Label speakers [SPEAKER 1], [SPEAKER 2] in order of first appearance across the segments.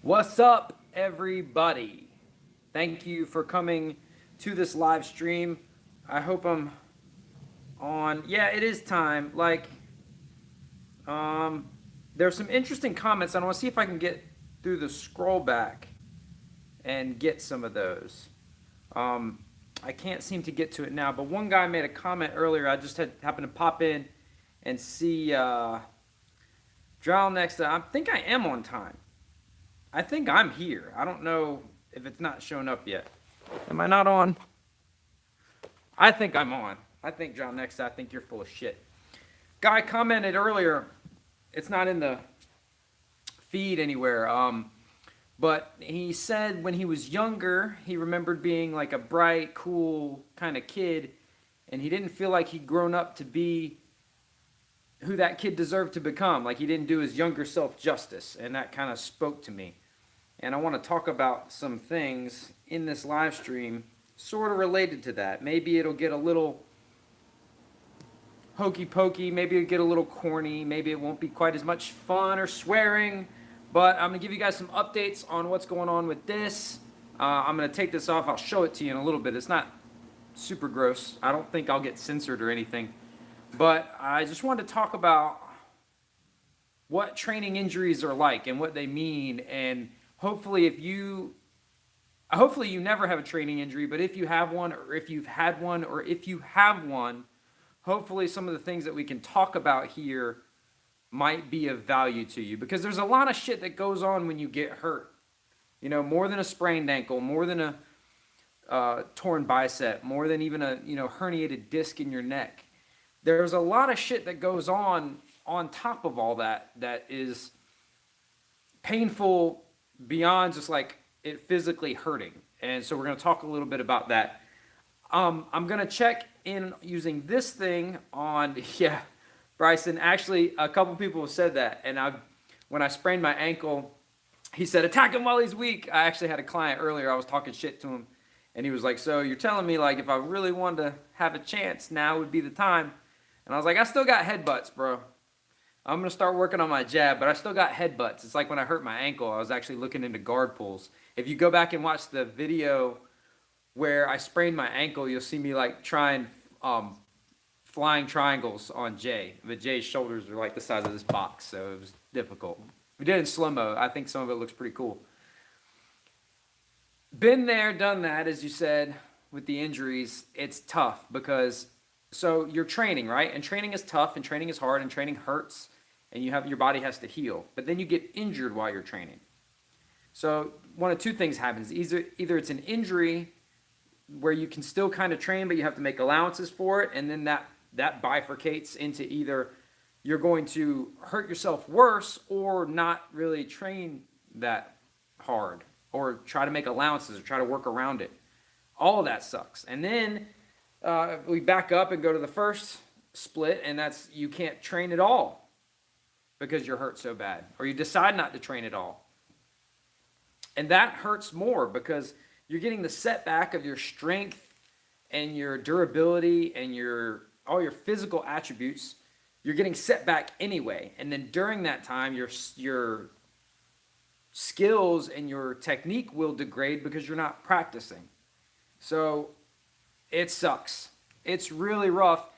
[SPEAKER 1] What's up, everybody? Thank you for coming to this live stream. I hope I'm on. Yeah, it is time. Um, there's some interesting comments. I want to see if I can get through the scroll back and get some of those. Um, I can't seem to get to it now, but one guy made a comment earlier. I just had happened to pop in and see Drown next to. I think I am on time. I think I'm here. I don't know if it's not shown up yet. Am I not on? I think I'm on. I think John Next. I think you're full of shit. Guy commented earlier. It's not in the feed anywhere. But he said when he was younger, he remembered being like a bright, cool kind of kid, and he didn't feel like he'd grown up to be who that kid deserved to become. Like he didn't do his younger self justice, and that kind of spoke to me. And I want to talk about some things in this live stream sort of related to that. Maybe it'll get a little hokey pokey, maybe it'll get a little corny, maybe it won't be quite as much fun or swearing, but I'm going to give you guys some updates on what's going on with this. I'm going to take this off. I'll show it to you in a little bit. It's not super gross. I don't think I'll get censored or anything. But I just wanted to talk about what training injuries are like and what they mean, and hopefully you never have a training injury, but if you have one, or if you've had one, or if you have one, hopefully some of the things that we can talk about here might be of value to you, because there's a lot of shit that goes on when you get hurt. You know, more than a sprained ankle, more than a torn bicep, more than even a herniated disc in your neck. There's a lot of shit that goes on top of all that is painful beyond just like it physically hurting. And so we're going to talk a little bit about that. I'm going to check in using this thing on, yeah, Bryson. Actually, a couple people have said that. And when I sprained my ankle, he said, attack him while he's weak. I actually had a client earlier. I was talking shit to him. And he was like, so you're telling me like if I really wanted to have a chance, now would be the time. And I was like, I still got headbutts, bro. I'm going to start working on my jab, but I still got headbutts. It's like when I hurt my ankle, I was actually looking into guard pulls. If you go back and watch the video where I sprained my ankle, you'll see me like trying flying triangles on Jay. But Jay's shoulders are like the size of this box, so it was difficult. We did it in slow-mo. I think some of it looks pretty cool. Been there, done that, as you said, with the injuries. It's tough because, so you're training, right? And training is tough, and training is hard, and training hurts. And your body has to heal. But then you get injured while you're training. So one of two things happens. Either it's an injury where you can still kind of train, but you have to make allowances for it, and then that bifurcates into either you're going to hurt yourself worse or not really train that hard or try to make allowances or try to work around it. All of that sucks. And then we back up and go to the first split, and that's you can't train at all because you're hurt so bad, or you decide not to train at all. And that hurts more because you're getting the setback of your strength and your durability and all your physical attributes. You're getting set back anyway. And then during that time, your skills and your technique will degrade because you're not practicing. So it sucks. It's really rough.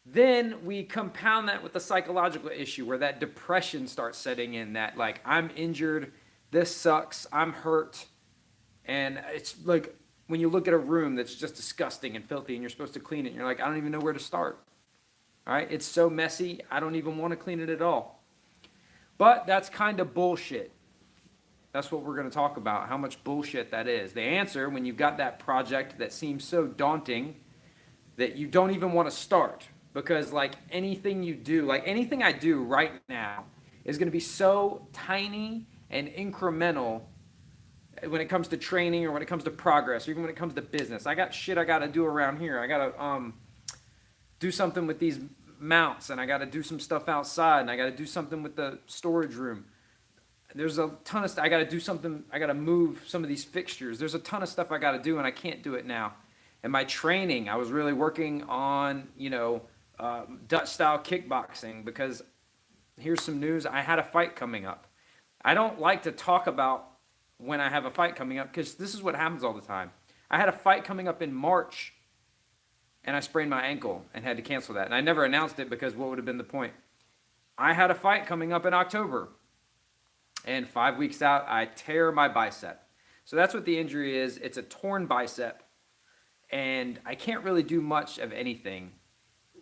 [SPEAKER 1] Then we compound that with the psychological issue where that depression starts setting in, that like, I'm injured, this sucks, I'm hurt. And it's like when you look at a room that's just disgusting and filthy and you're supposed to clean it, and you're like, I don't even know where to start. All right, it's so messy, I don't even want to clean it at all. But that's kind of bullshit. That's what we're going to talk about, how much bullshit that is. The answer, when you've got that project that seems so daunting that you don't even want to start, because like anything you do, like anything I do right now is going to be so tiny and incremental when it comes to training or when it comes to progress or even when it comes to business. I got shit I got to do around here. I got to do something with these mounts, and I got to do some stuff outside, and I got to do something with the storage room. There's a ton of stuff. I got to do something. I got to move some of these fixtures. There's a ton of stuff I got to do, and I can't do it now. And my training, I was really working on, Dutch style kickboxing, because here's some news. I had a fight coming up. I don't like to talk about when I have a fight coming up, because this is what happens all the time. I had a fight coming up in March, and I sprained my ankle and had to cancel that. And I never announced it because what would have been the point? I had a fight coming up in October, and 5 weeks out, I tear my bicep. So that's what the injury is. It's a torn bicep, and I can't really do much of anything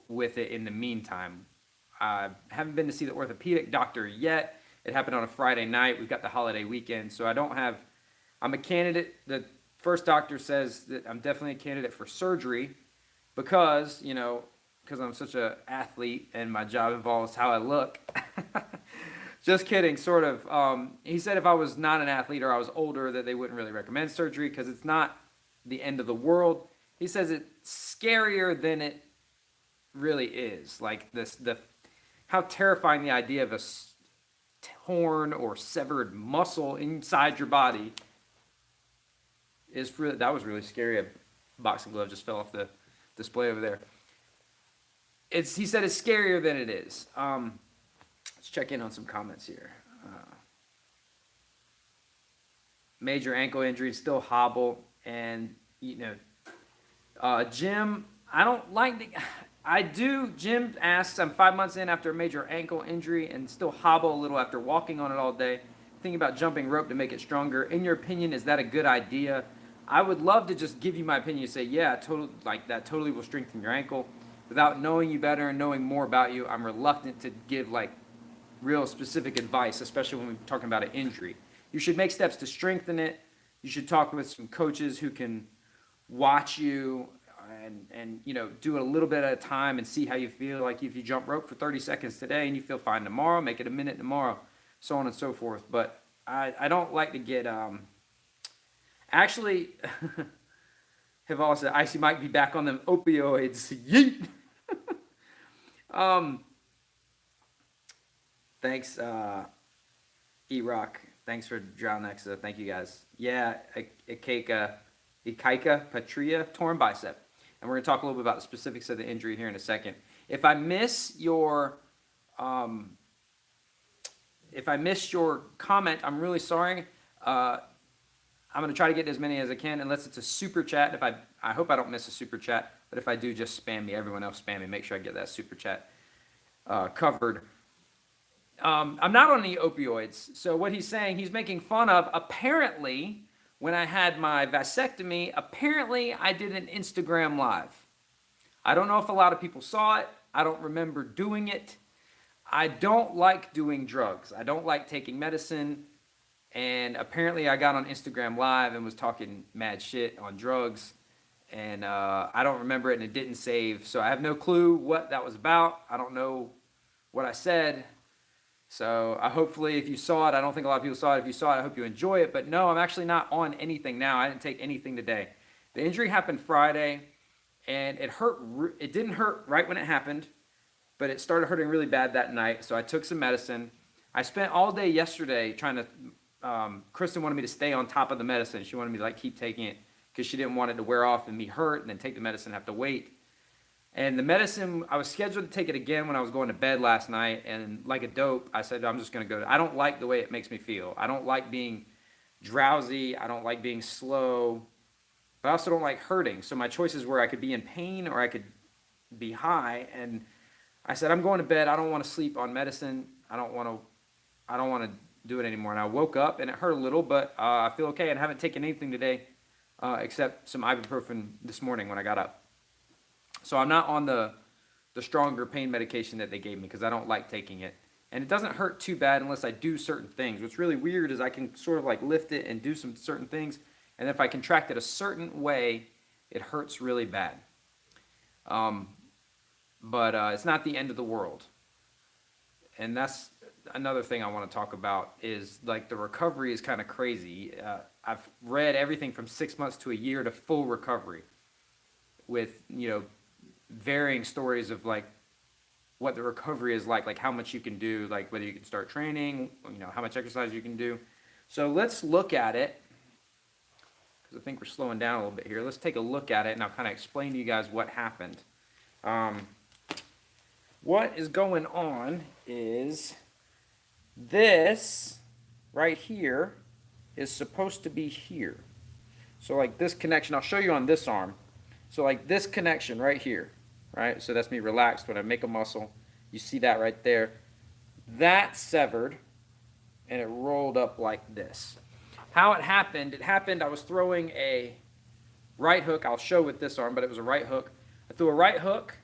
[SPEAKER 1] with it in the meantime. I haven't been to see the orthopedic doctor yet. It happened on a Friday night. We've got the holiday weekend, so I'm a candidate. The first doctor says that I'm definitely a candidate for surgery because, because I'm such an athlete and my job involves how I look. Just kidding, sort of. He said if I was not an athlete or I was older that they wouldn't really recommend surgery because it's not the end of the world. He says it's scarier than it really is. Like how terrifying the idea of a torn or severed muscle inside your body is really, that was really scary. A boxing glove just fell off the display over there. He said it's scarier than it is. Let's check in on some comments here. Major ankle injury, still hobble, and Jim, I don't like the. I do. Jim asks, I'm 5 months in after a major ankle injury and still hobble a little after walking on it all day. Thinking about jumping rope to make it stronger. In your opinion, is that a good idea? I would love to just give you my opinion and say, yeah, that totally will strengthen your ankle. Without knowing you better and knowing more about you, I'm reluctant to give real specific advice, especially when we're talking about an injury. You should make steps to strengthen it. You should talk with some coaches who can watch you and do it a little bit at a time and see how you feel. Like if you jump rope for 30 seconds today and you feel fine tomorrow, make it a minute tomorrow, so on and so forth. But I don't like to get actually have also said Icy might be back on them opioids. Yeet. Thanks E-Rock. Thanks for drowning Nexa. Thank you guys. Yeah, Ikaika Patria, torn bicep. And we're going to talk a little bit about the specifics of the injury here in a second. If I missed your comment, I'm really sorry. I'm going to try to get as many as I can, unless it's a super chat. I hope I don't miss a super chat, but if I do, just spam me. Everyone else spam me. Make sure I get that super chat covered. I'm not on any opioids. So what he's saying, he's making fun of, apparently, when I had my vasectomy, apparently I did an Instagram live. I don't know if a lot of people saw it. I don't remember doing it. I don't like doing drugs. I don't like taking medicine. And apparently I got on Instagram live and was talking mad shit on drugs. And I don't remember it and it didn't save. So I have no clue what that was about. I don't know what I said. So hopefully if you saw it, I don't think a lot of people saw it. If you saw it, I hope you enjoy it. But no, I'm actually not on anything now. I didn't take anything today. The injury happened Friday, and it hurt. It didn't hurt right when it happened, but it started hurting really bad that night. So I took some medicine. I spent all day yesterday trying to. Kristen wanted me to stay on top of the medicine. She wanted me to keep taking it because she didn't want it to wear off and me hurt, and then take the medicine and have to wait. And the medicine, I was scheduled to take it again when I was going to bed last night, and like a dope, I said, I'm just going to go. I don't like the way it makes me feel. I don't like being drowsy. I don't like being slow, but I also don't like hurting. So my choices were I could be in pain or I could be high. And I said, I'm going to bed. I don't want to sleep on medicine. I don't want to do it anymore. And I woke up and it hurt a little, but I feel okay. And I haven't taken anything today except some ibuprofen this morning when I got up. So I'm not on the stronger pain medication that they gave me because I don't like taking it. And it doesn't hurt too bad unless I do certain things. What's really weird is I can sort of lift it and do some certain things. And if I contract it a certain way, it hurts really bad. But it's not the end of the world. And that's another thing I want to talk about is the recovery is kind of crazy. I've read everything from 6 months to a year to full recovery with, varying stories of what the recovery is like how much you can do, whether you can start training, how much exercise you can do. So let's look at it, because I think we're slowing down a little bit here. Let's take a look at it, and I'll kind of explain to you guys what happened. What is going on is this right here is supposed to be here. So like this connection, I'll show you on this arm. So like this connection right here, right? So that's me relaxed when I make a muscle. You see that right there. That severed and it rolled up like this. How it happened, I was throwing a right hook. I'll show with this arm, but it was a right hook. I threw a right hook,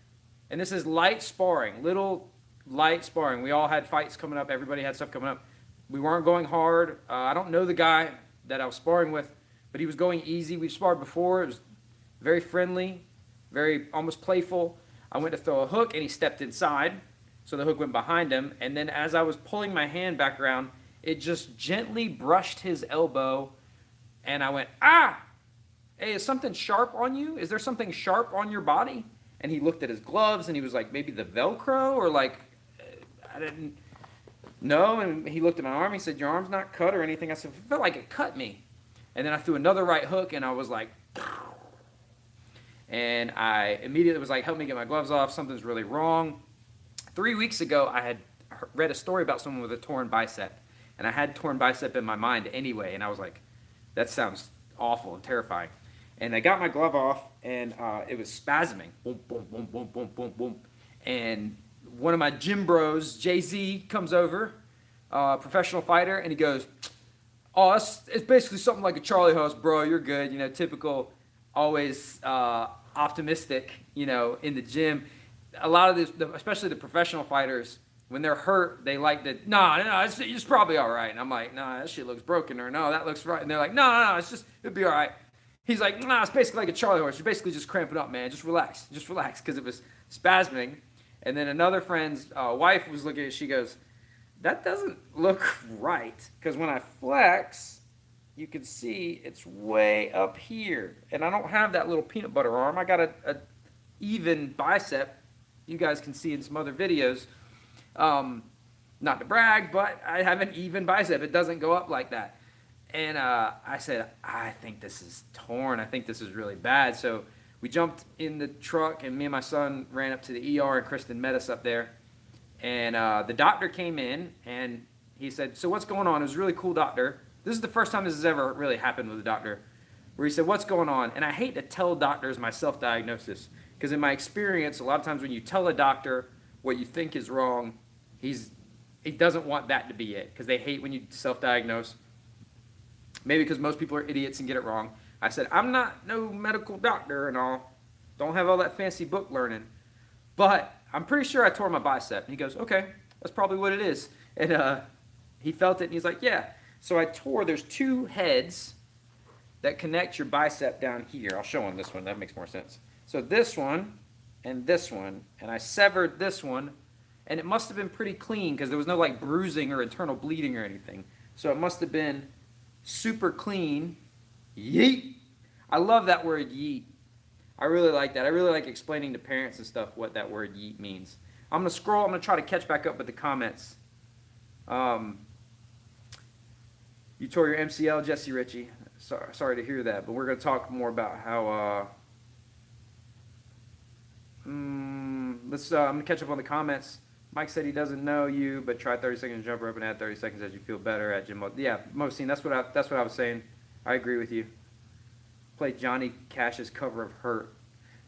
[SPEAKER 1] and this is light sparring, little light sparring. We all had fights coming up. Everybody had stuff coming up. We weren't going hard. I don't know the guy that I was sparring with, but he was going easy. We've sparred before. It was very friendly, very almost playful. I went to throw a hook, and he stepped inside, so the hook went behind him. And then as I was pulling my hand back around, it just gently brushed his elbow, and I went, ah! Hey, is something sharp on you? Is there something sharp on your body? And he looked at his gloves, and he was like, maybe the Velcro, or like, I didn't know. And he looked at my arm. He said, your arm's not cut or anything. I said, it felt like it cut me. And then I threw another right hook, and I was like, and I immediately was like, help me get my gloves off. Something's really wrong. 3 weeks ago, I had read a story about someone with a torn bicep, and I had torn bicep in my mind anyway, and I was like, that sounds awful and terrifying. And I got my glove off, and it was spasming. Boom, boom, boom, boom, boom, boom, boom. And one of my gym bros, Jay-Z, comes over, professional fighter, and he goes, oh, it's basically something like a Charlie horse, bro. You're good. You know, typical, always optimistic, you know, in the gym. A lot of this, especially the professional fighters, when they're hurt, they like to, no, it's probably all right. And I'm like, no, that shit looks broken, or no, that looks right. And they're like, no, it'll be all right. He's like, nah, it's basically like a Charlie horse. You're basically just cramping up, man. Just relax, because it was spasming. And then another friend's wife was looking at it. She goes, that doesn't look right, because when I flex, you can see it's way up here. And I don't have that little peanut butter arm. I got a even bicep. You guys can see in some other videos. Not to brag, but I have an even bicep. It doesn't go up like that. And I said, I think this is torn. I think this is really bad. So we jumped in the truck, and me and my son ran up to the ER, and Kristen met us up there. And the doctor came in, and he said, so what's going on? It was a really cool doctor. This is the first time this has ever really happened with a doctor, where he said, what's going on? And I hate to tell doctors my self-diagnosis, because in my experience, a lot of times when you tell a doctor what you think is wrong, he doesn't want that to be it, because they hate when you self-diagnose. Maybe because most people are idiots and get it wrong. I said, I'm not no medical doctor and all. Don't have all that fancy book learning. But I'm pretty sure I tore my bicep. And he goes, okay, that's probably what it is. And he felt it, and he's like, yeah. So I tore, there's two heads that connect your bicep down here. I'll show on this one. That makes more sense. So this one and this one. And I severed this one. And it must have been pretty clean, because there was no like bruising or internal bleeding or anything. So it must have been super clean. Yeet. I love that word yeet. I really like that. I really like explaining to parents and stuff what that word yeet means. I'm going to scroll. I'm going to try to catch back up with the comments. You tore your MCL, Jesse Ritchie. Sorry to hear that, but we're going to talk more about how... I'm going to catch up on the comments. Mike said he doesn't know you, but try 30 seconds jump rope and add 30 seconds as you feel better at gym mode. Yeah, Mosine, that's what I was saying. I agree with you. Play Johnny Cash's cover of Hurt.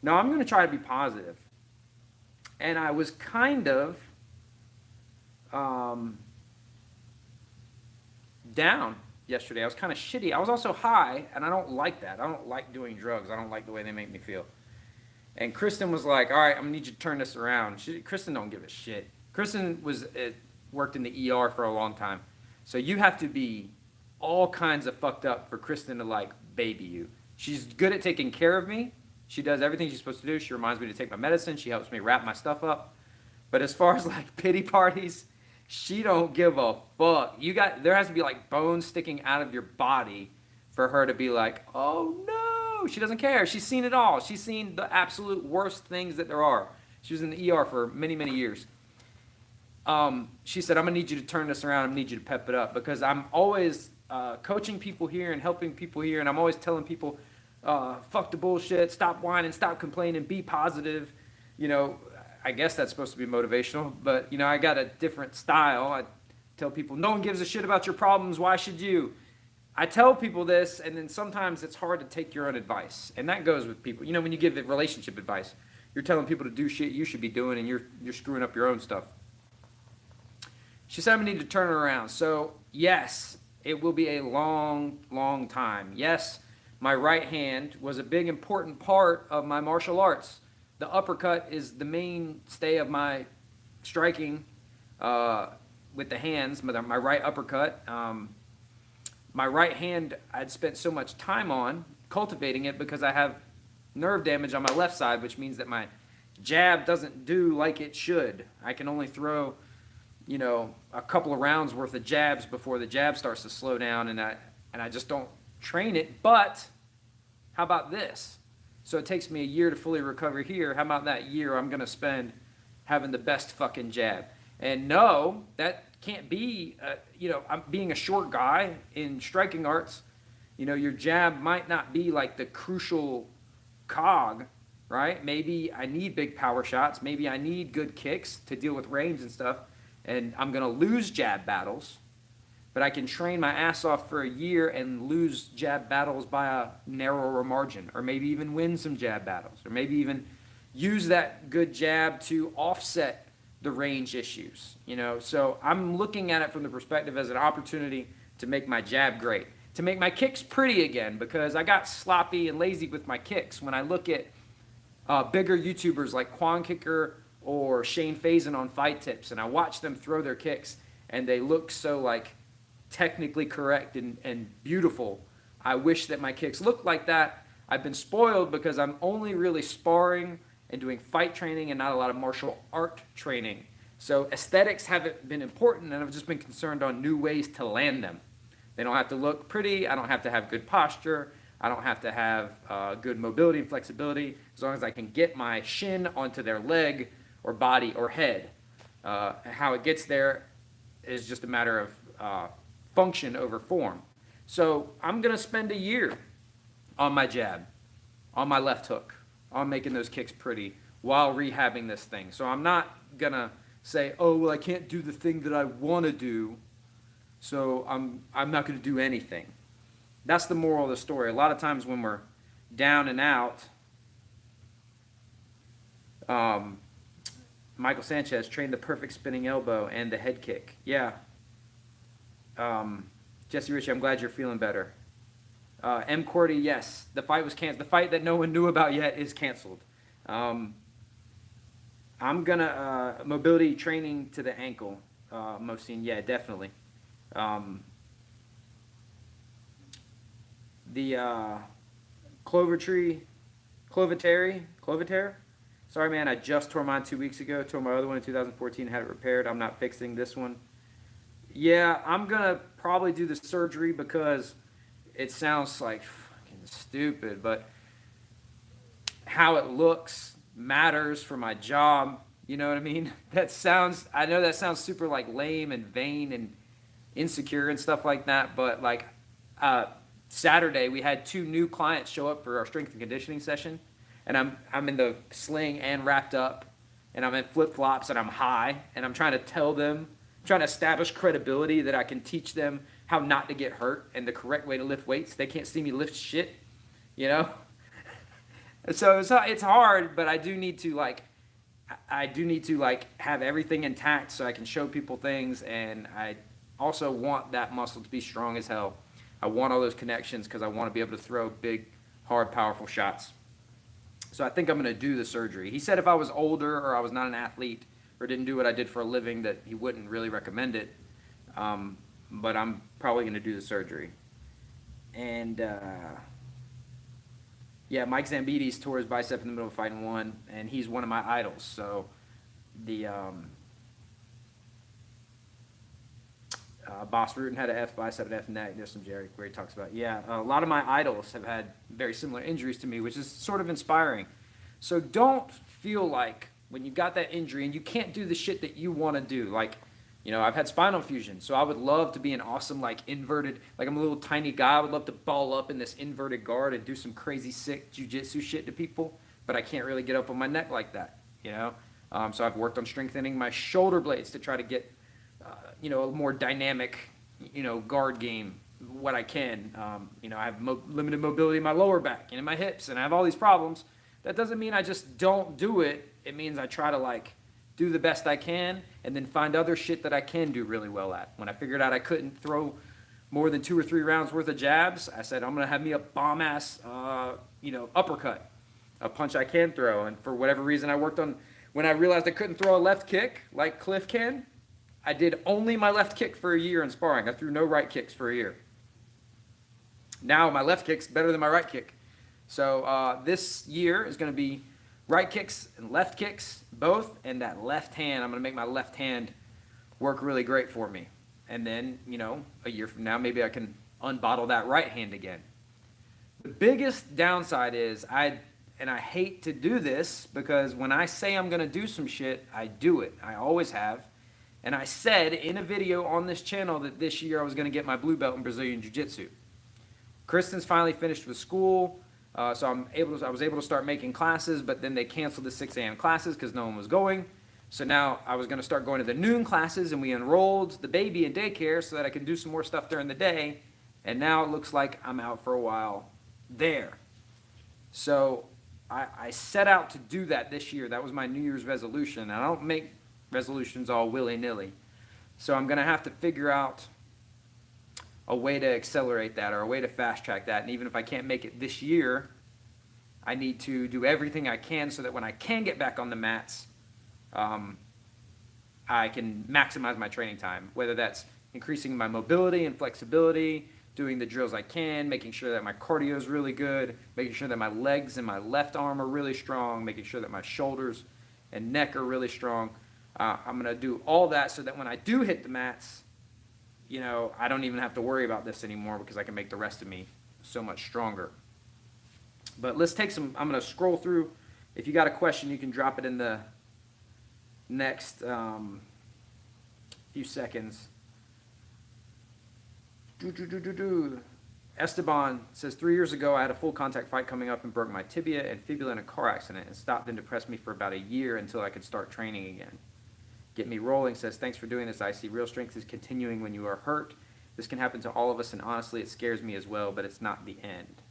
[SPEAKER 1] No, I'm going to try to be positive. And I was kind of down yesterday. I was kind of shitty. I was also high, and I don't like that. I don't like doing drugs. I don't like the way they make me feel. And Kristen was like, all right, I'm going to need you to turn this around. Kristen don't give a shit. Kristen worked in the ER for a long time. So you have to be all kinds of fucked up for Kristen to, like, baby you. She's good at taking care of me. She does everything she's supposed to do. She reminds me to take my medicine. She helps me wrap my stuff up. But as far as, like, pity parties, she don't give a fuck. There has to be, like, bones sticking out of your body for her to be like, oh, no. She doesn't care. She's seen it all. She's seen the absolute worst things that there are. She was in the ER for many, many years. She said, I'm going to need you to turn this around. I'm going to need you to pep it up, because I'm always coaching people here and helping people here, and I'm always telling people, fuck the bullshit, stop whining, stop complaining, be positive. You know, I guess that's supposed to be motivational, but, you know, I got a different style. I tell people, no one gives a shit about your problems. Why should you? I tell people this, and then sometimes it's hard to take your own advice, and that goes with people. You know, when you give relationship advice, you're telling people to do shit you should be doing, and you're screwing up your own stuff. She said, I need to turn it around. So yes, it will be a long, long time. Yes, my right hand was a big important part of my martial arts. The uppercut is the mainstay of my striking with the hands. My right uppercut. My right hand, I'd spent so much time on cultivating it because I have nerve damage on my left side, which means that my jab doesn't do like it should. I can only throw, you know, a couple of rounds worth of jabs before the jab starts to slow down, and I just don't train it. But how about this? So it takes me a year to fully recover here. How about that year I'm going to spend having the best fucking jab? And no, that can't be, you know, I'm being a short guy in striking arts. You know, your jab might not be like the crucial cog, right? Maybe I need big power shots. Maybe I need good kicks to deal with range and stuff. And I'm going to lose jab battles. But I can train my ass off for a year and lose jab battles by a narrower margin. Or maybe even win some jab battles. Or maybe even use that good jab to offset the range issues, you know. So I'm looking at it from the perspective as an opportunity to make my jab great, to make my kicks pretty again, because I got sloppy and lazy with my kicks. When I look at bigger YouTubers like Quan Kicker or Shane Faison on Fight Tips, and I watch them throw their kicks, and they look so like technically correct and beautiful. I wish that my kicks looked like that. I've been spoiled because I'm only really sparring and doing fight training and not a lot of martial art training. So aesthetics haven't been important, and I've just been concerned on new ways to land them. They don't have to look pretty. I don't have to have good posture. I don't have to have good mobility and flexibility, as long as I can get my shin onto their leg or body or head. How it gets there is just a matter of function over form. So I'm going to spend a year on my jab, on my left hook, on making those kicks pretty while rehabbing this thing. So I'm not going to say, oh, well, I can't do the thing that I want to do, so I'm not going to do anything. That's the moral of the story. A lot of times when we're down and out, Michael Sanchez trained the perfect spinning elbow and the head kick. Yeah. Jesse Ritchie, I'm glad you're feeling better. M. Cordy, yes, the fight was canceled. The fight that no one knew about yet is canceled. I'm gonna mobility training to the ankle. Mohsin, yeah, definitely. The Clovatera. Sorry, man, I just tore mine 2 weeks ago. Tore my other one in 2014. Had it repaired. I'm not fixing this one. Yeah, I'm gonna probably do the surgery because it sounds like fucking stupid, but how it looks matters for my job. You know what I mean? I know that sounds super like lame and vain and insecure and stuff like that, but like Saturday we had 2 new clients show up for our strength and conditioning session, and I'm in the sling and wrapped up, and I'm in flip-flops and I'm high, and I'm trying to tell them, trying to establish credibility that I can teach them how not to get hurt and the correct way to lift weights. They can't see me lift shit, you know? So it's hard, but I do need to have everything intact so I can show people things, and I also want that muscle to be strong as hell. I want all those connections because I want to be able to throw big, hard, powerful shots. So I think I'm going to do the surgery. He said if I was older or I was not an athlete or didn't do what I did for a living that he wouldn't really recommend it. But I'm probably going to do the surgery. And yeah, Mike Zambides tore his bicep in the middle of a fight and won, and he's one of my idols. So the Boss Rutan had an F bicep and F neck. There's some Jerry where he talks about, yeah, a lot of my idols have had very similar injuries to me, which is sort of inspiring. So don't feel like when you've got that injury and you can't do the shit that you want to do, like, you know, I've had spinal fusion, so I would love to be an awesome, like, inverted, like, I'm a little tiny guy. I would love to ball up in this inverted guard and do some crazy sick jiu-jitsu shit to people, but I can't really get up on my neck like that, you know? So I've worked on strengthening my shoulder blades to try to get, you know, a more dynamic, you know, guard game, what I can. I have limited mobility in my lower back and in my hips, and I have all these problems. That doesn't mean I just don't do it. It means I try to like do the best I can and then find other shit that I can do really well at. When I figured out I couldn't throw more than 2 or 3 rounds worth of jabs, I said, I'm going to have me a bomb ass, uppercut, a punch I can throw. And for whatever reason, I worked on, when I realized I couldn't throw a left kick like Cliff can, I did only my left kick for a year in sparring. I threw no right kicks for a year. Now my left kick's better than my right kick. So this year is going to be right kicks and left kicks, both, and that left hand. I'm going to make my left hand work really great for me. And then, a year from now, maybe I can unbottle that right hand again. The biggest downside is I hate to do this because when I say I'm going to do some shit, I do it. I always have. And I said in a video on this channel that this year I was going to get my blue belt in Brazilian Jiu-Jitsu. Kristen's finally finished with school, so I was able to start making classes, but then they canceled the 6 a.m. classes because no one was going. So now I was going to start going to the noon classes, and we enrolled the baby in daycare so that I can do some more stuff during the day. And now it looks like I'm out for a while there. So I set out to do that this year. That was my New Year's resolution. And I don't make resolutions all willy-nilly. So I'm going to have to figure out a way to accelerate that or a way to fast-track that. And even if I can't make it this year, I need to do everything I can so that when I can get back on the mats, I can maximize my training time, whether that's increasing my mobility and flexibility, doing the drills I can, making sure that my cardio is really good, making sure that my legs and my left arm are really strong, making sure that my shoulders and neck are really strong. I'm going to do all that so that when I do hit the mats, I don't even have to worry about this anymore because I can make the rest of me so much stronger. But let's take some, I'm going to scroll through. If you got a question, you can drop it in the next few seconds. Esteban says, 3 years ago, I had a full contact fight coming up and broke my tibia and fibula in a car accident and stopped and depressed me for about a year until I could start training again. Get Me Rolling says, thanks for doing this. I see real strength is continuing when you are hurt. This can happen to all of us, and honestly, it scares me as well, but it's not the end.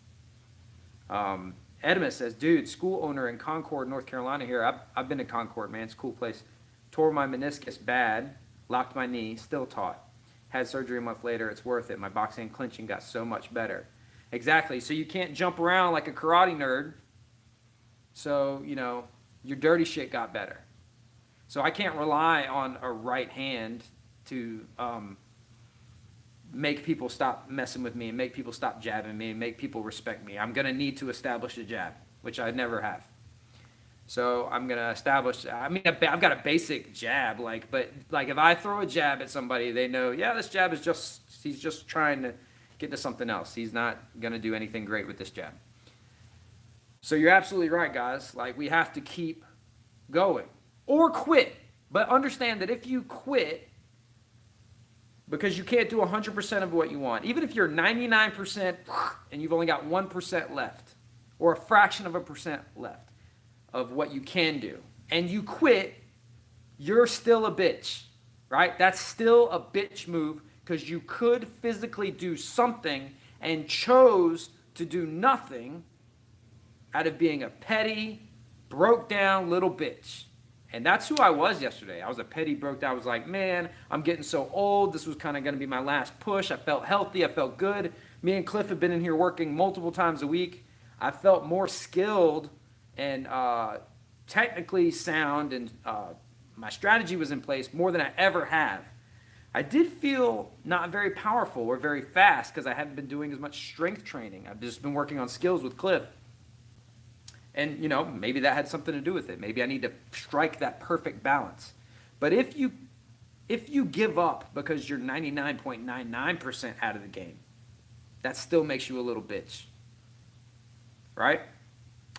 [SPEAKER 1] Edimus says, dude, school owner in Concord, North Carolina here. I've been to Concord, man. It's a cool place. Tore my meniscus bad, locked my knee, still taught. Had surgery a month later. It's worth it. My boxing and clinching got so much better. Exactly. So you can't jump around like a karate nerd. So, your dirty shit got better. So I can't rely on a right hand to make people stop messing with me and make people stop jabbing me and make people respect me. I'm going to need to establish a jab, which I never have. So I'm going to establish, I've got a basic jab, but if I throw a jab at somebody, they know, yeah, this jab is he's just trying to get to something else. He's not going to do anything great with this jab. So you're absolutely right, guys. We have to keep going. Or quit. But understand that if you quit because you can't do 100% of what you want, even if you're 99% and you've only got 1% left, or a fraction of a percent left of what you can do, and you quit, you're still a bitch, right? That's still a bitch move because you could physically do something and chose to do nothing out of being a petty, broke down little bitch. And that's who I was yesterday. I was a petty, broke down. I was like, man, I'm getting so old. This was kind of going to be my last push. I felt healthy. I felt good. Me and Cliff have been in here working multiple times a week. I felt more skilled and technically sound, and my strategy was in place more than I ever have. I did feel not very powerful or very fast because I haven't been doing as much strength training. I've just been working on skills with Cliff. And, maybe that had something to do with it. Maybe I need to strike that perfect balance. But if you give up because you're 99.99% out of the game, that still makes you a little bitch. Right?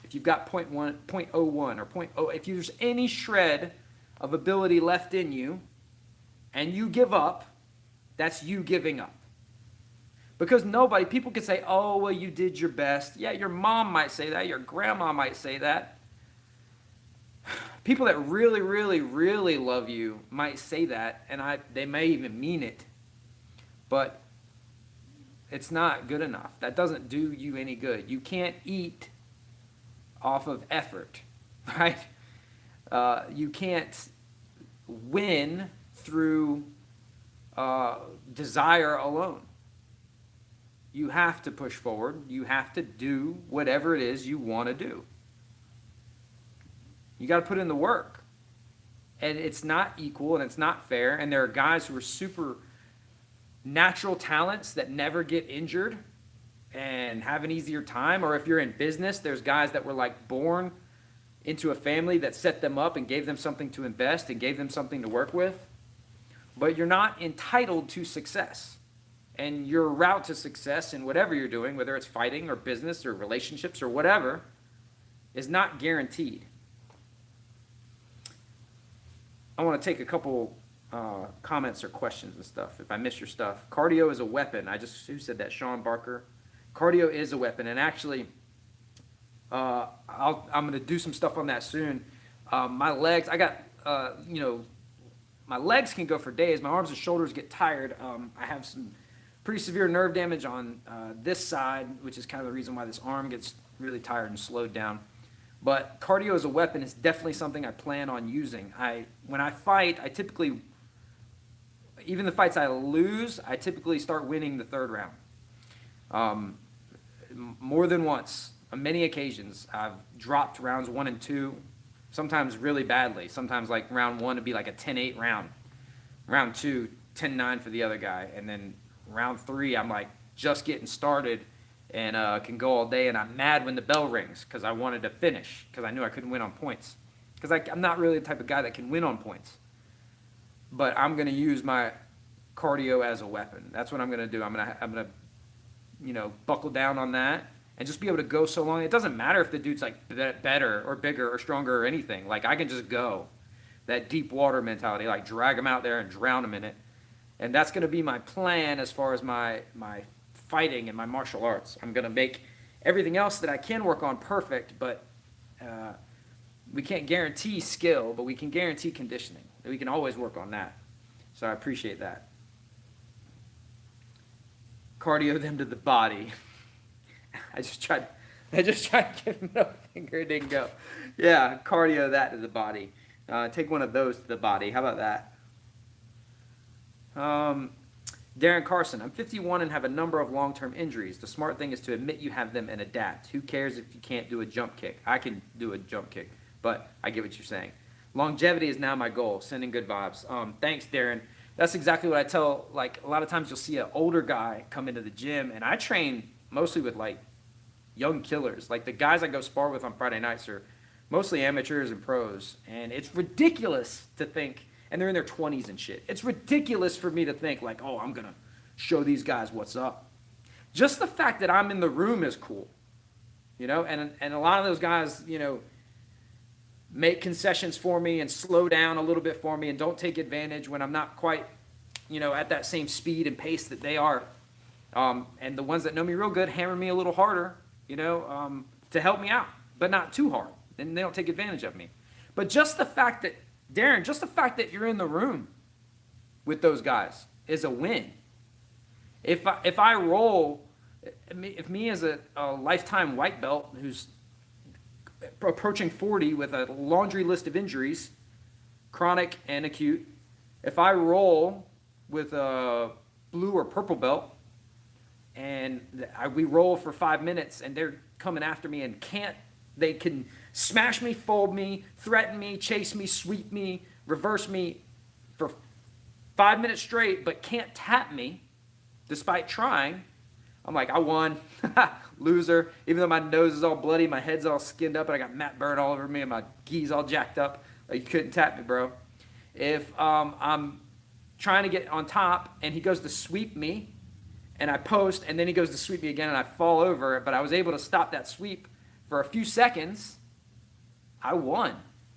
[SPEAKER 1] If you've got 0.01 or 0.0, if there's any shred of ability left in you and you give up, that's you giving up. Because people can say, oh, well, you did your best. Yeah, your mom might say that. Your grandma might say that. People that really, really, really love you might say that, and they may even mean it. But it's not good enough. That doesn't do you any good. You can't eat off of effort, right? You can't win through desire alone. You have to push forward. You have to do whatever it is you want to do. You got to put in the work. And it's not equal and it's not fair. And there are guys who are super natural talents that never get injured and have an easier time. Or if you're in business, there's guys that were like born into a family that set them up and gave them something to invest and gave them something to work with. But you're not entitled to success. And your route to success in whatever you're doing, whether it's fighting or business or relationships or whatever, is not guaranteed. I want to take a couple comments or questions and stuff. If I miss your stuff, cardio is a weapon. Who said that? Sean Barker. Cardio is a weapon, and actually, I'm going to do some stuff on that soon. My legs, my legs can go for days. My arms and shoulders get tired. I have some pretty severe nerve damage on this side, which is kind of the reason why this arm gets really tired and slowed down. But cardio as a weapon is definitely something I plan on using. When I fight, I typically, even the fights I lose, I typically start winning the third round. More than once, on many occasions, I've dropped rounds 1 and 2, sometimes really badly. Sometimes like round 1 would be like a 10-8 round. Round 2, 10-9 for the other guy. And then round 3, I'm like just getting started and can go all day, and I'm mad when the bell rings because I wanted to finish because I knew I couldn't win on points. Because I'm not really the type of guy that can win on points. But I'm going to use my cardio as a weapon. That's what I'm going to do. I'm going to buckle down on that and just be able to go so long. It doesn't matter if the dude's like better or bigger or stronger or anything. Like I can just go. That deep water mentality, like drag him out there and drown him in it. And that's going to be my plan as far as my fighting and my martial arts. I'm going to make everything else that I can work on perfect, but we can't guarantee skill, but we can guarantee conditioning. We can always work on that. So I appreciate that. Cardio them to the body. I just tried to give him no finger, it didn't go. Yeah, cardio that to the body. Take one of those to the body. How about that? Darren Carson, I'm 51 and have a number of long-term injuries. The smart thing is to admit you have them and adapt. Who cares if you can't do a jump kick? I can do a jump kick, but I get what you're saying. Longevity is now my goal. Sending good vibes. Thanks, Darren. That's exactly what I tell. Like a lot of times you'll see an older guy come into the gym, and I train mostly with like young killers. Like the guys I go spar with on Friday nights are mostly amateurs and pros, and it's ridiculous to think. And they're in their 20s and shit. It's ridiculous for me to think like, oh, I'm going to show these guys what's up. Just the fact that I'm in the room is cool. And a lot of those guys, make concessions for me and slow down a little bit for me and don't take advantage when I'm not quite, at that same speed and pace that they are. And the ones that know me real good hammer me a little harder, to help me out, but not too hard. And they don't take advantage of me. But just the fact that Darren, just the fact that you're in the room with those guys is a win. If I roll, if me as a lifetime white belt who's approaching 40 with a laundry list of injuries, chronic and acute, if I roll with a blue or purple belt and we roll for 5 minutes and they're coming after me and they can smash me, fold me, threaten me, chase me, sweep me, reverse me for 5 minutes straight, but can't tap me despite trying. I'm like, I won. Loser. Even though my nose is all bloody, my head's all skinned up, and I got Matt Bird all over me, and my gi's all jacked up. Like, you couldn't tap me, bro. If I'm trying to get on top, and he goes to sweep me, and I post, and then he goes to sweep me again, and I fall over, but I was able to stop that sweep for a few seconds, I won.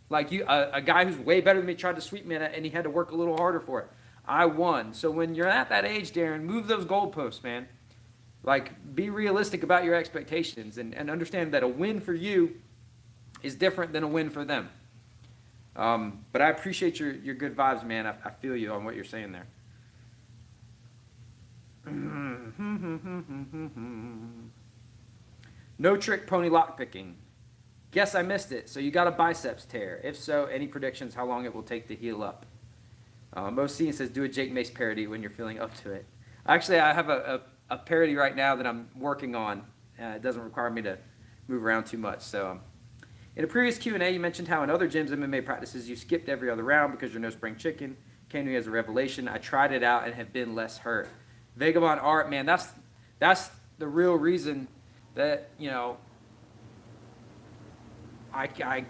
[SPEAKER 1] Like a guy who's way better than me tried to sweep me, and he had to work a little harder for it. I won. So when you're at that age, Darren, move those goalposts, man. Like, be realistic about your expectations and understand that a win for you is different than a win for them. But I appreciate your good vibes, man. I feel you on what you're saying there. No trick pony lockpicking. Guess I missed it. So you got a biceps tear. If so, any predictions how long it will take to heal up? Most Scene says do a Jake Mace parody when you're feeling up to it. Actually, I have a parody right now that I'm working on. It doesn't require me to move around too much. So, in a previous Q&A, you mentioned how in other gyms, MMA practices, you skipped every other round because you're no spring chicken. Came to me as a revelation. I tried it out and have been less hurt. Vagabond Art, man, that's the real reason that, you know, I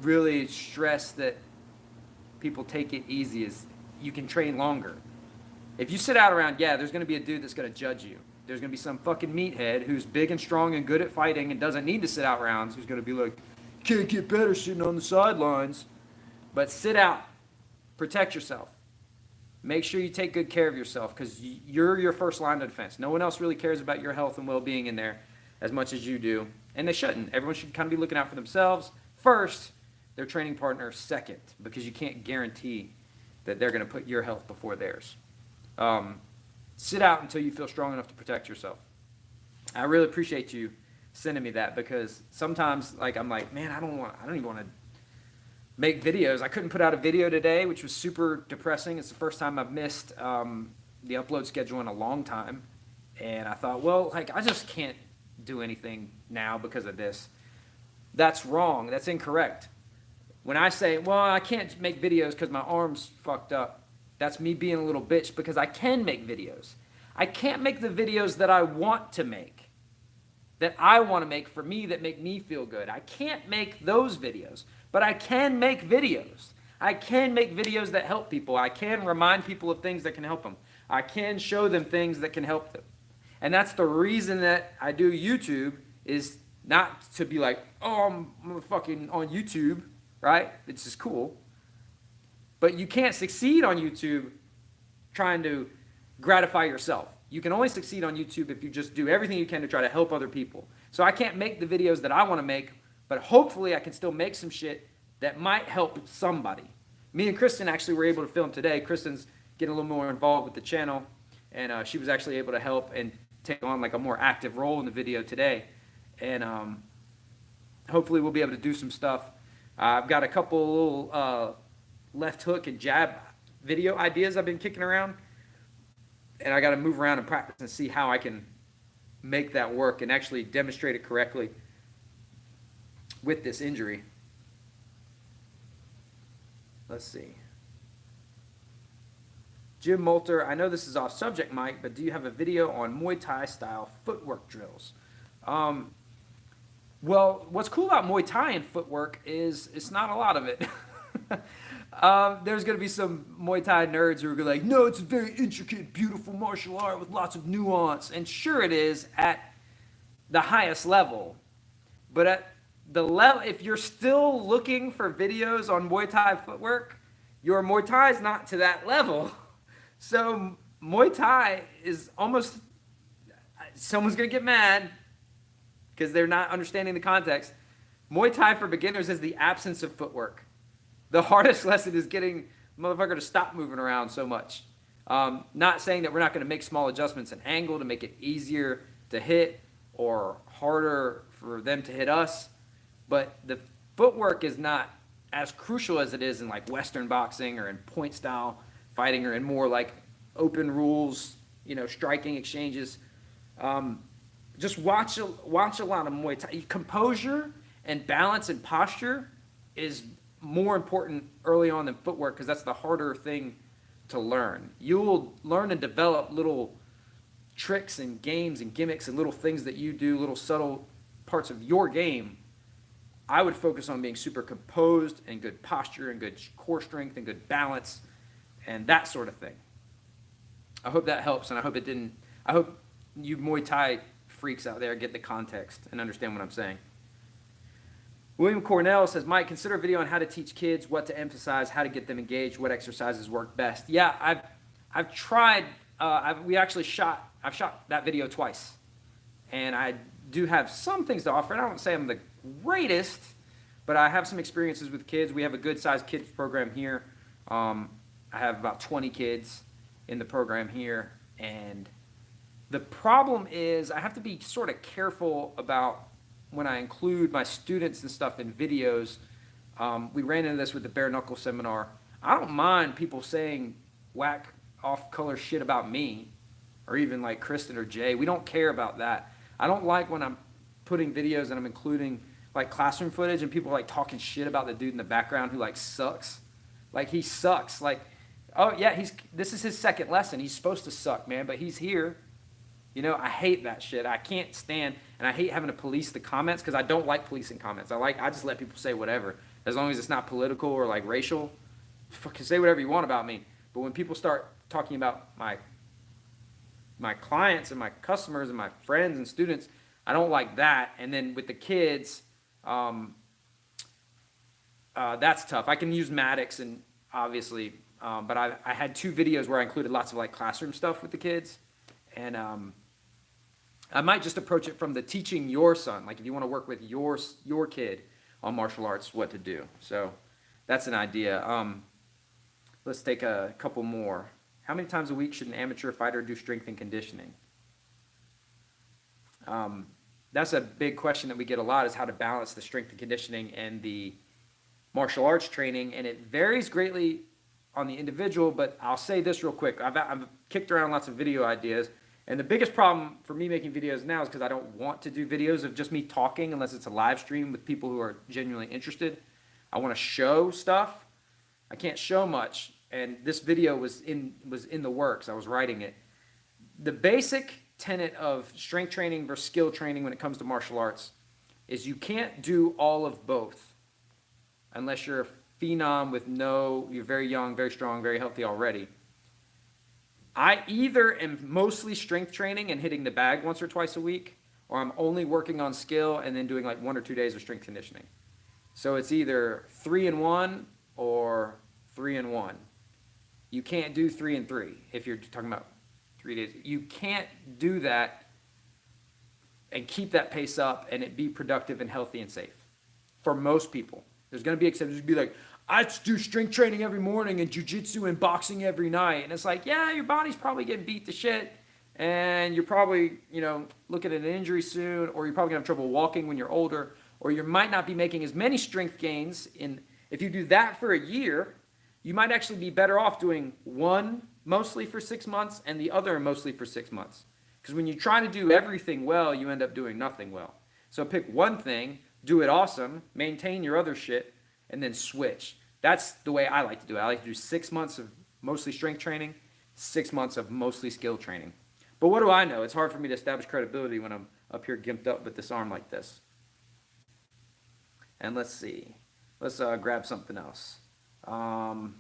[SPEAKER 1] really stress that people take it easy is you can train longer. If you sit out around, yeah, there's going to be a dude that's going to judge you. There's going to be some fucking meathead who's big and strong and good at fighting and doesn't need to sit out rounds who's going to be like, can't get better sitting on the sidelines. But sit out. Protect yourself. Make sure you take good care of yourself because you're your first line of defense. No one else really cares about your health and well-being in there as much as you do. And they shouldn't. Everyone should kind of be looking out for themselves first, their training partner second, because you can't guarantee that they're going to put your health before theirs. Sit out until you feel strong enough to protect yourself. I really appreciate you sending me that because sometimes, like, I'm like, man, I don't even want to make videos. I couldn't put out a video today, which was super depressing. It's the first time I've missed the upload schedule in a long time, and I thought, well, like, I just can't do anything now because of this. That's wrong. That's incorrect. When I say, well, I can't make videos because my arm's fucked up, that's me being a little bitch because I can make videos. I can't make the videos that I want to make, that I want to make for me, that make me feel good. I can't make those videos, but I can make videos. I can make videos that help people. I can remind people of things that can help them. I can show them things that can help them. And that's the reason that I do YouTube, is not to be like, oh, I'm fucking on YouTube, right? It's just cool. But you can't succeed on YouTube trying to gratify yourself. You can only succeed on YouTube if you just do everything you can to try to help other people. So I can't make the videos that I want to make, but hopefully I can still make some shit that might help somebody. Me and Kristen actually were able to film today. Kristen's getting a little more involved with the channel, and she was actually able to help and take on like a more active role in the video today. And hopefully we'll be able to do some stuff. I've got a couple little left hook and jab video ideas I've been kicking around, and I got to move around and practice and see how I can make that work and actually demonstrate it correctly with this injury. Let's see. Jim Moulter, I know this is off subject, Mike, but do you have a video on Muay Thai style footwork drills? Well, what's cool about Muay Thai and footwork is it's not a lot of it. There's going to be some Muay Thai nerds who are like, no, it's a very intricate, beautiful martial art with lots of nuance. And sure it is at the highest level. But at the level, if you're still looking for videos on Muay Thai footwork, your Muay Thai is not to that level. So Muay Thai is almost, someone's going to get mad because they're not understanding the context. Muay Thai for beginners is the absence of footwork. The hardest lesson is getting motherfucker to stop moving around so much. Not saying that we're not going to make small adjustments in angle to make it easier to hit or harder for them to hit us, but the footwork is not as crucial as it is in like Western boxing or in point style fighting or in more like open rules, you know, striking exchanges. Just watch a lot of Muay Thai. Composure and balance and posture is more important early on than footwork because that's the harder thing to learn. You'll learn and develop little tricks and games and gimmicks and little things that you do, little subtle parts of your game. I would focus on being super composed and good posture and good core strength and good balance and that sort of thing. I hope that helps, and I hope you Muay Thai freaks out there get the context and understand what I'm saying. William Cornell says, Mike, consider a video on how to teach kids what to emphasize, how to get them engaged, what exercises work best. Yeah, I've tried. I've shot that video twice, and I do have some things to offer. And I don't say I'm the greatest, but I have some experiences with kids. We have a good-sized kids program here. I have about 20 kids in the program here, and The problem is I have to be sort of careful about when I include my students and stuff in videos. We ran into this with the bare knuckle seminar. I don't mind people saying whack off color shit about me, or even like Kristen or Jay. We don't care about that. I don't like when I'm putting videos and I'm including like classroom footage and people are like talking shit about the dude in the background who like sucks. Like he sucks. Like, oh yeah, this is his second lesson. He's supposed to suck, man, but he's here. You know, I hate that shit. I can't stand, and I hate having to police the comments because I don't like policing comments. I just let people say whatever as long as it's not political or like racial. Fucking say whatever you want about me. But when people start talking about my clients and my customers and my friends and students, I don't like that. And then with the kids, that's tough. I can use Maddox and obviously, but I had 2 videos where I included lots of like classroom stuff with the kids, and I might just approach it from the teaching your son, like if you want to work with your kid on martial arts, what to do. So that's an idea. Let's take a couple more. How many times a week should an amateur fighter do strength and conditioning? That's a big question that we get a lot, is how to balance the strength and conditioning and the martial arts training, and it varies greatly on the individual, but I'll say this real quick. I've kicked around lots of video ideas, and the biggest problem for me making videos now is because I don't want to do videos of just me talking unless it's a live stream with people who are genuinely interested. I want to show stuff. I can't show much, and this video was in the works. I was writing it. The basic tenet of strength training versus skill training when it comes to martial arts is you can't do all of both unless you're a phenom with you're very young, very strong, very healthy already. I either am mostly strength training and hitting the bag once or twice a week, or I'm only working on skill and then doing like 1 or 2 days of strength conditioning. So it's either 3 and 1 or 3 and 1. You can't do 3 and 3 if you're talking about 3 days. You can't do that and keep that pace up and it be productive and healthy and safe for most people. There's going to be exceptions. Be like, I do strength training every morning and jiu-jitsu and boxing every night. And it's like, yeah, your body's probably getting beat to shit. And you're probably, looking at an injury soon, or you're probably going to have trouble walking when you're older, or you might not be making as many strength gains. If you do that for a year, you might actually be better off doing one mostly for 6 months and the other mostly for 6 months. Because when you try to do everything well, you end up doing nothing well. So pick one thing, do it awesome, maintain your other shit, and then switch. That's the way I like to do it. I like to do 6 months of mostly strength training, 6 months of mostly skill training. But what do I know? It's hard for me to establish credibility when I'm up here gimped up with this arm like this. And let's see. Let's grab something else. A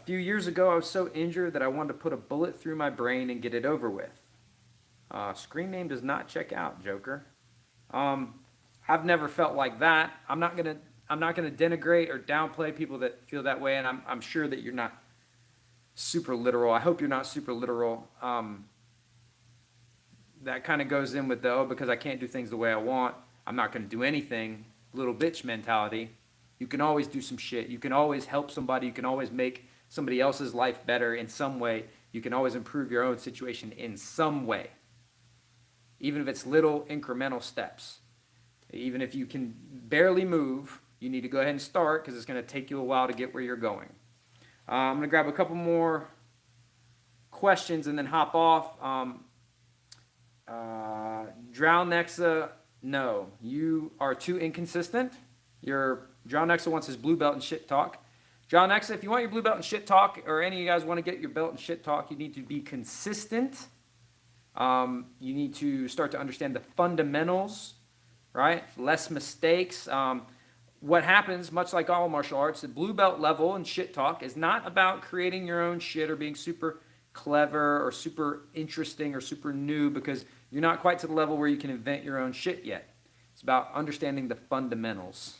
[SPEAKER 1] few years ago, I was so injured that I wanted to put a bullet through my brain and get it over with. Screen name does not check out, Joker. I've never felt like that. I'm not gonna denigrate or downplay people that feel that way, and I'm sure that you're not super literal. I hope you're not super literal. That kind of goes in with because I can't do things the way I want, I'm not gonna do anything. Little bitch mentality. You can always do some shit. You can always help somebody. You can always make somebody else's life better in some way. You can always improve your own situation in some way. Even if it's little incremental steps. Even if you can barely move, you need to go ahead and start because it's going to take you a while to get where you're going. I'm going to grab a couple more questions and then hop off. Drow Nexa, no. You are too inconsistent. Your Drow Nexa wants his blue belt and shit talk. Drow Nexa, if you want your blue belt and shit talk, or any of you guys want to get your belt and shit talk, you need to be consistent. You need to start to understand the fundamentals, right? Less mistakes. What happens, much like all martial arts, the blue belt level and shit talk is not about creating your own shit or being super clever or super interesting or super new, because you're not quite to the level where you can invent your own shit yet. It's about understanding the fundamentals,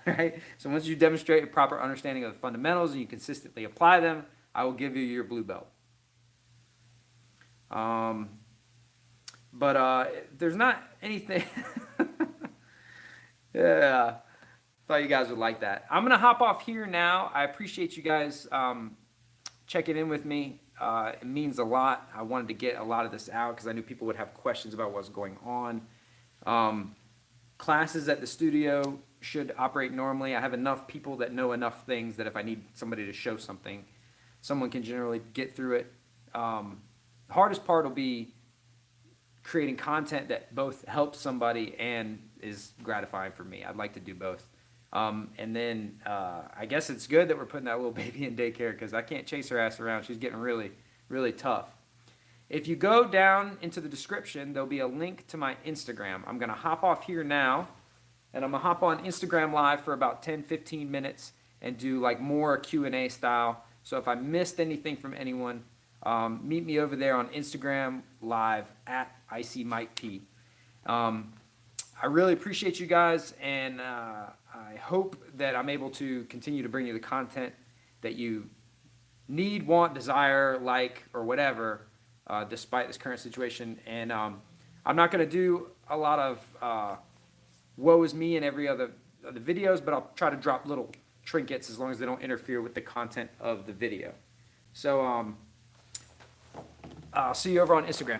[SPEAKER 1] right? So once you demonstrate a proper understanding of the fundamentals and you consistently apply them, I will give you your blue belt. There's not anything. Yeah, thought you guys would like that. I'm gonna hop off here now. I appreciate you guys checking in with me. It means a lot. I wanted to get a lot of this out because I knew people would have questions about what's going on. Classes at the studio should operate normally. I have enough people that know enough things that if I need somebody to show something, someone can generally get through it. The hardest part will be creating content that both helps somebody and is gratifying for me. I'd like to do both. And then I guess it's good that we're putting that little baby in daycare because I can't chase her ass around. She's getting really, really tough. If you go down into the description, there'll be a link to my Instagram. I'm going to hop off here now, and I'm going to hop on Instagram Live for about 10-15 minutes and do like more Q&A style. So if I missed anything from anyone, meet me over there on Instagram Live at Icy Mike P. I really appreciate you guys, and I hope that I'm able to continue to bring you the content that you need, want, desire, like, or whatever, despite this current situation. And I'm not going to do a lot of woe is me in every other of the videos, but I'll try to drop little trinkets as long as they don't interfere with the content of the video. So I'll see you over on Instagram.